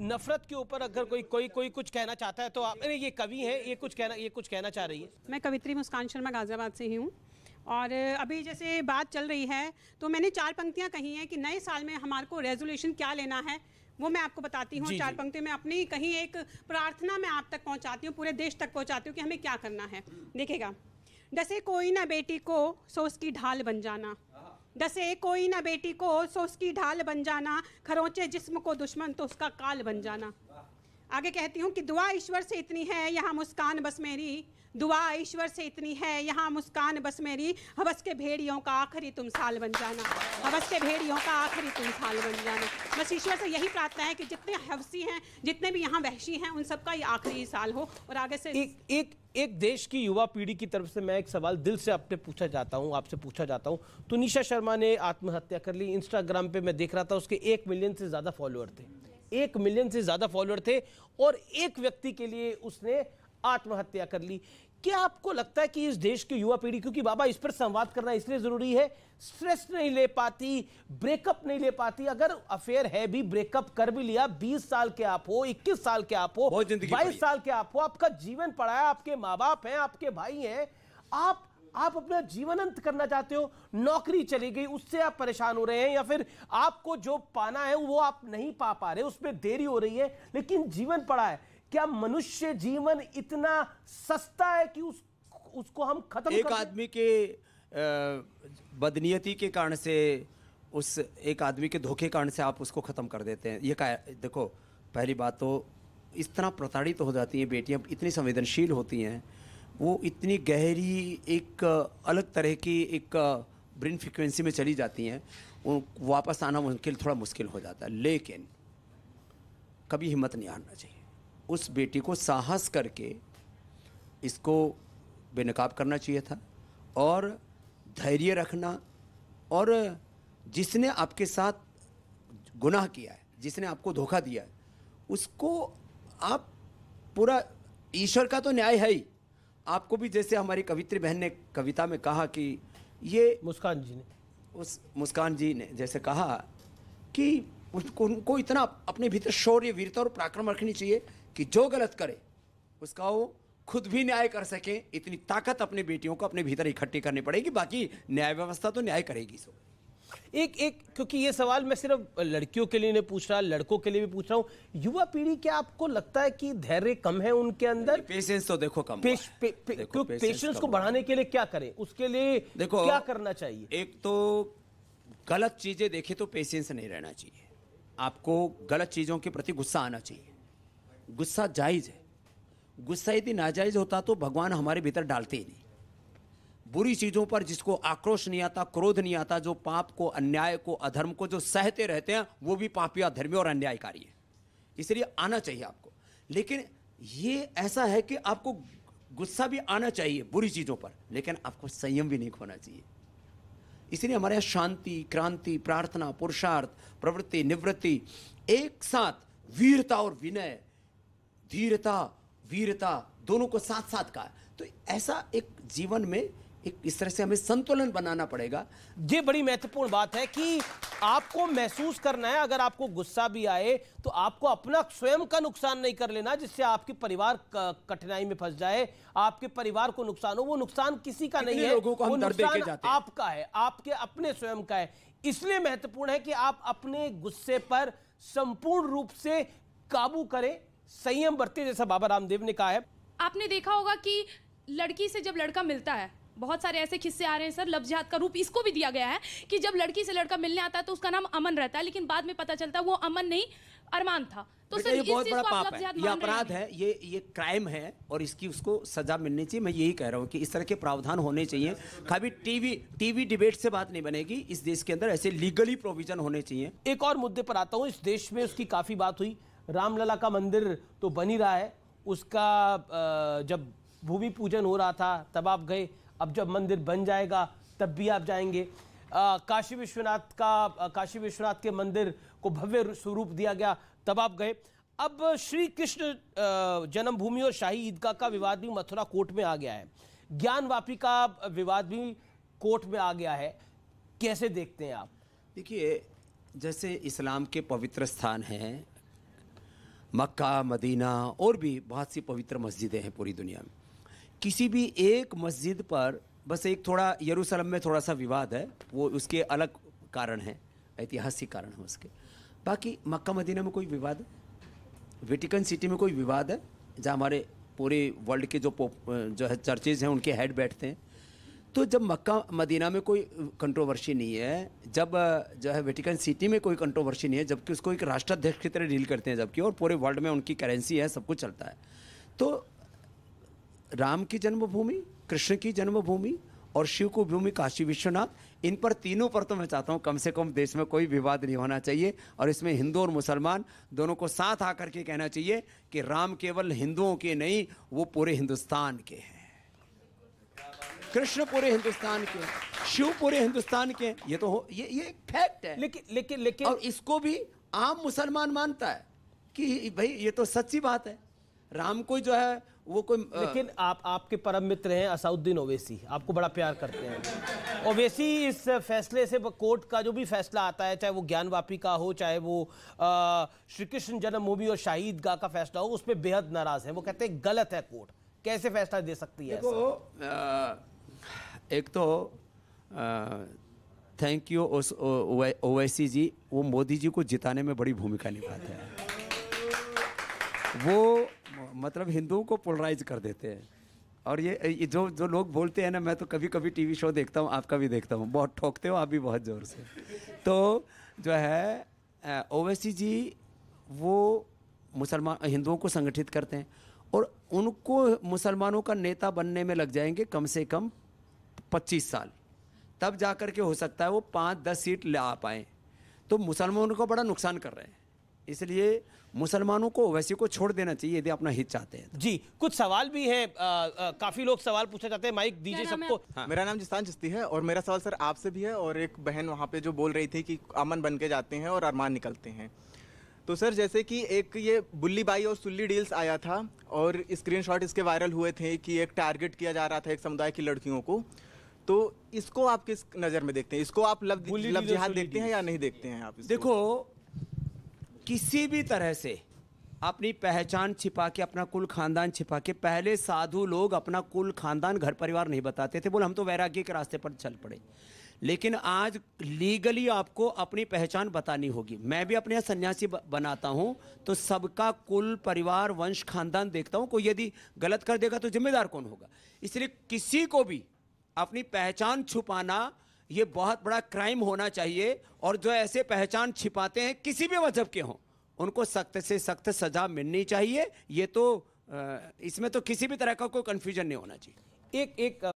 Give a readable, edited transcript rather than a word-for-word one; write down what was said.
नफरत के ऊपर अगर कोई कुछ कहना चाहता है तो आप, ये कवि हैं, ये कुछ कहना चाह रही है। मैं कवित्री मुस्कान शर्मा गाजियाबाद से ही हूँ। और अभी जैसे बात चल रही है तो मैंने 4 पंक्तियाँ कही हैं कि नए साल में हमारे को रेजोल्यूशन क्या लेना है, वो मैं आपको बताती हूँ। 4 पंक्तियों में अपनी कहीं एक प्रार्थना मैं आप तक पहुँचाती हूँ, पूरे देश तक पहुँचाती हूँ कि हमें क्या करना है। देखिएगा, डसे कोई ना बेटी को सो उसकी ढाल बन जाना, डसे कोई ना बेटी को सो उसकी ढाल बन जाना, खरोंचे जिस्म को दुश्मन तो उसका काल बन जाना। आगे कहती हूँ कि दुआ ईश्वर से इतनी है यहाँ मुस्कान बस मेरी, दुआ ईश्वर से इतनी है यहाँ मुस्कान बस मेरी, हवस के भेड़ियों का आखिरी तुम साल बन जाना, हवस के भेड़ियों का आखिरी तुम साल बन जाना। बस ईश्वर से यही प्रार्थना है कि जितने हवसी हैं, जितने भी यहाँ वहशी हैं, उन सबका ये आखिरी साल हो। और आगे से एक देश की युवा पीढ़ी की तरफ से मैं एक सवाल दिल से आपसे पूछा जाता हूँ। तुनिशा शर्मा ने आत्महत्या कर ली। इंस्टाग्राम पे मैं देख रहा था, उसके 1 मिलियन से ज़्यादा फॉलोअर थे, 1 मिलियन से ज़्यादा फॉलोअर थे, और एक व्यक्ति के लिए उसने आत्महत्या कर ली। क्या आपको लगता है कि इस देश की युवा पीढ़ी, क्योंकि बाबा इस पर संवाद करना इसलिए जरूरी है, स्ट्रेस नहीं ले पाती, ब्रेकअप नहीं ले पाती, अगर अफेयर है भी, ब्रेकअप कर भी लिया, 20 साल के आप हो, 21 साल के आप हो, 22 साल के आप हो, आपका जीवन पड़ा है, आपके माँ बाप हैं, आपके भाई हैं, आप अपना जीवन अंत करना चाहते हो, नौकरी चली गई, उससे आप परेशान हो रहे हैं, या फिर आपको जो पाना है वो आप नहीं पा रहे, उसमें देरी हो रही है, लेकिन जीवन पड़ा है। क्या मनुष्य जीवन इतना सस्ता है कि उसको हम खत्म एक आदमी के बदनीयती के कारण से, उस एक आदमी के धोखे कारण से आप उसको खत्म कर देते हैं? ये देखो, पहली बात तो इस तरह प्रताड़ित हो जाती हैं बेटियां, इतनी संवेदनशील होती हैं, वो इतनी गहरी एक अलग तरह की एक ब्रेन फ्रिक्वेंसी में चली जाती हैं, वापस आना थोड़ा मुश्किल हो जाता है। लेकिन कभी हिम्मत नहीं हारना चाहिए। उस बेटी को साहस करके इसको बेनकाब करना चाहिए था, और धैर्य रखना, और जिसने आपके साथ गुनाह किया है, जिसने आपको धोखा दिया है, उसको आप पूरा, ईश्वर का तो न्याय है ही, आपको भी, जैसे हमारी कवित्री बहन ने कविता में कहा कि ये मुस्कान जी ने जैसे कहा कि उनको इतना अपने भीतर शौर्य, वीरता और पराक्रम रखनी चाहिए कि जो गलत करे उसका वो खुद भी न्याय कर सके। इतनी ताकत अपने बेटियों को अपने भीतर इकट्ठी करनी पड़ेगी, बाकी न्याय व्यवस्था तो न्याय करेगी। सो क्योंकि ये सवाल मैं सिर्फ लड़कियों के लिए नहीं पूछ रहा, लड़कों के लिए भी पूछ रहा हूं। युवा पीढ़ी, क्या आपको लगता है कि धैर्य कम है उनके अंदर? पेशेंस तो देखो कम, पेशेंस को बढ़ाने के लिए क्या करें, उसके लिए देखो क्या करना चाहिए? एक तो गलत चीजें देखे तो पेशेंस नहीं रहना चाहिए, आपको गलत चीजों के प्रति गुस्सा आना चाहिए। गुस्सा जायज है, गुस्सा यदि नाजायज होता तो भगवान हमारे भीतर डालते ही नहीं। बुरी चीजों पर जिसको आक्रोश नहीं आता, क्रोध नहीं आता, जो पाप को, अन्याय को, अधर्म को जो सहते रहते हैं, वो भी पापी, अधर्मी और अन्यायकारी है। इसलिए आना चाहिए आपको। लेकिन ये ऐसा है कि आपको गुस्सा भी आना चाहिए बुरी चीजों पर, लेकिन आपको संयम भी नहीं खोना चाहिए। इसलिए हमारे यहाँ शांति, क्रांति, प्रार्थना, पुरुषार्थ, प्रवृत्ति, निवृत्ति, एक साथ वीरता और विनय, धीरता, वीरता दोनों को साथ साथ का। तो ऐसा एक जीवन में एक इस तरह से हमें संतुलन बनाना पड़ेगा। ये बड़ी महत्वपूर्ण बात है कि आपको महसूस करना है, अगर आपको गुस्सा भी आए तो आपको अपना स्वयं का नुकसान नहीं कर लेना, जिससे आपके परिवार कठिनाई में फंस जाए, आपके परिवार को नुकसान हो। वो नुकसान किसी का नहीं है, वो नुकसान आपका है, आपके अपने स्वयं का है। इसलिए महत्वपूर्ण है कि आप अपने गुस्से पर संपूर्ण रूप से काबू करें, संयम बरतें, जैसा बाबा रामदेव ने कहा है। आपने देखा होगा कि लड़की से जब लड़का मिलता है, बहुत सारे ऐसे किस्से आ रहे हैं सर, लव जिहाद का रूप इसको भी दिया गया है कि जब लड़की से लड़का मिलने आता है तो उसका नाम अमन रहता है, लेकिन बाद में पता चलता है वो अमन नहीं, अरमान था। तो सर ये बहुत बड़ा पाप है, ये अपराध है, ये क्राइम है, और इसकी उसको सजा मिलनी चाहिए। मैं यही कह रहा हूँ कि इस तरह के प्रावधान होने चाहिए। कभी टीवी डिबेट से बात नहीं बनेगी, इस देश के अंदर ऐसे लीगली प्रोविजन होने चाहिए। एक और मुद्दे पर आता हूँ। इस देश में उसकी काफी बात हुई, रामलला का मंदिर तो बन ही रहा है, उसका जब भूमि पूजन हो रहा था तब आप गए, अब जब मंदिर बन जाएगा तब भी आप जाएंगे। काशी विश्वनाथ के मंदिर को भव्य स्वरूप दिया गया, तब आप गए। अब श्री कृष्ण जन्मभूमि और शाही ईदगाह का विवाद भी मथुरा कोर्ट में आ गया है, ज्ञानवापी का विवाद भी कोर्ट में आ गया है, कैसे देखते हैं आप? देखिए, जैसे इस्लाम के पवित्र स्थान हैं, मक्का, मदीना और भी बहुत सी पवित्र मस्जिदें हैं पूरी दुनिया में। किसी भी एक मस्जिद पर बस एक थोड़ा यरूशलेम में थोड़ा सा विवाद है, वो उसके अलग कारण है, ऐतिहासिक कारण है उसके। बाकी मक्का मदीना में कोई विवाद है, वेटिकन सिटी में कोई विवाद है जहाँ हमारे पूरे वर्ल्ड के जो है चर्चेज हैं उनके हेड बैठते हैं। तो जब मक्का मदीना में कोई कंट्रोवर्सी नहीं है, जब जो है वेटिकन सिटी में कोई कंट्रोवर्सी नहीं है, जबकि उसको एक राष्ट्राध्यक्ष की तरह डील करते हैं, जबकि और पूरे वर्ल्ड में उनकी करेंसी है, सब कुछ चलता है। तो राम की जन्मभूमि, कृष्ण की जन्मभूमि और शिव को भूमि काशी विश्वनाथ, इन पर तीनों पर तो मैं चाहता हूँ कम से कम देश में कोई विवाद नहीं होना चाहिए। और इसमें हिंदू और मुसलमान दोनों को साथ आकर के कहना चाहिए कि राम केवल हिंदुओं के नहीं, वो पूरे हिंदुस्तान के हैं। कृष्ण पूरे हिंदुस्तान के, शिव पूरे हिंदुस्तान के। ये तो ये एक फैक्ट है। लेकिन और इसको भी आम मुसलमान मानता है कि भाई ये तो सच्ची बात है। राम को जो है वो कोई लेकिन आपके परम मित्र हैं असदुद्दीन ओवैसी, आपको बड़ा प्यार करते हैं। ओवैसी इस फैसले से, कोर्ट का जो भी फैसला आता है, चाहे वो ज्ञानवापी का हो, चाहे वो श्री कृष्ण जन्मभूमि और शाही ईदगाह का फैसला हो, उस पर बेहद नाराज है। वो कहते हैं गलत है कोर्ट, कैसे फैसला दे सकती है? एक तो थैंक यू ओवैसी जी, वो मोदी जी को जिताने में बड़ी भूमिका निभाते हैं। वो मतलब हिंदुओं को पोलराइज कर देते हैं। और ये जो लोग बोलते हैं ना, मैं तो कभी कभी टीवी शो देखता हूँ, आपका भी देखता हूँ, बहुत ठोकते हो आप भी बहुत ज़ोर से। तो जो है ओवैसी जी वो मुसलमान हिंदुओं को संगठित करते हैं और उनको मुसलमानों का नेता बनने में लग जाएंगे कम से कम 25 साल, तब जा कर के हो सकता है वो 5-10 सीट ला पाएँ। तो मुसलमानों को बड़ा नुकसान कर रहे हैं, इसलिए मुसलमानों को ओवैसी को छोड़ देना चाहिए यदि अपना हित चाहते हैं। जी, कुछ सवाल भी हैं, काफी लोग सवाल पूछना चाहते हैं, माइक दीजिए सबको। हाँ। मेरा नाम जिस्तान चिश्ती है और मेरा सवाल सर आपसे भी है, और एक बहन वहाँ पे जो बोल रही थी कि अमन बन के जाते हैं और अरमान निकलते हैं। तो सर जैसे कि एक ये बुल्ली बाई और सुल्ली डील्स आया था और स्क्रीनशॉट इसके वायरल हुए थे कि एक टारगेट किया जा रहा था एक समुदाय की लड़कियों को, तो इसको आप किस नज़र में देखते हैं? इसको आप लव जिहाद देखते हैं या नहीं देखते हैं आप? देखो, किसी भी तरह से अपनी पहचान छिपा के, अपना कुल खानदान छिपा के, पहले साधु लोग अपना कुल खानदान घर परिवार नहीं बताते थे, बोले हम तो वैराग्य के रास्ते पर चल पड़े। लेकिन आज लीगली आपको अपनी पहचान बतानी होगी। मैं भी अपने यहाँ सन्यासी बनाता हूँ तो सबका कुल परिवार वंश खानदान देखता हूँ, कोई यदि गलत कर देगा तो जिम्मेदार कौन होगा। इसलिए किसी को भी अपनी पहचान छुपाना ये बहुत बड़ा क्राइम होना चाहिए, और जो ऐसे पहचान छिपाते हैं किसी भी मजहब के हों उनको सख्त से सख्त सजा मिलनी चाहिए। ये तो इसमें तो किसी भी तरह का कोई कंफ्यूजन नहीं होना चाहिए। एक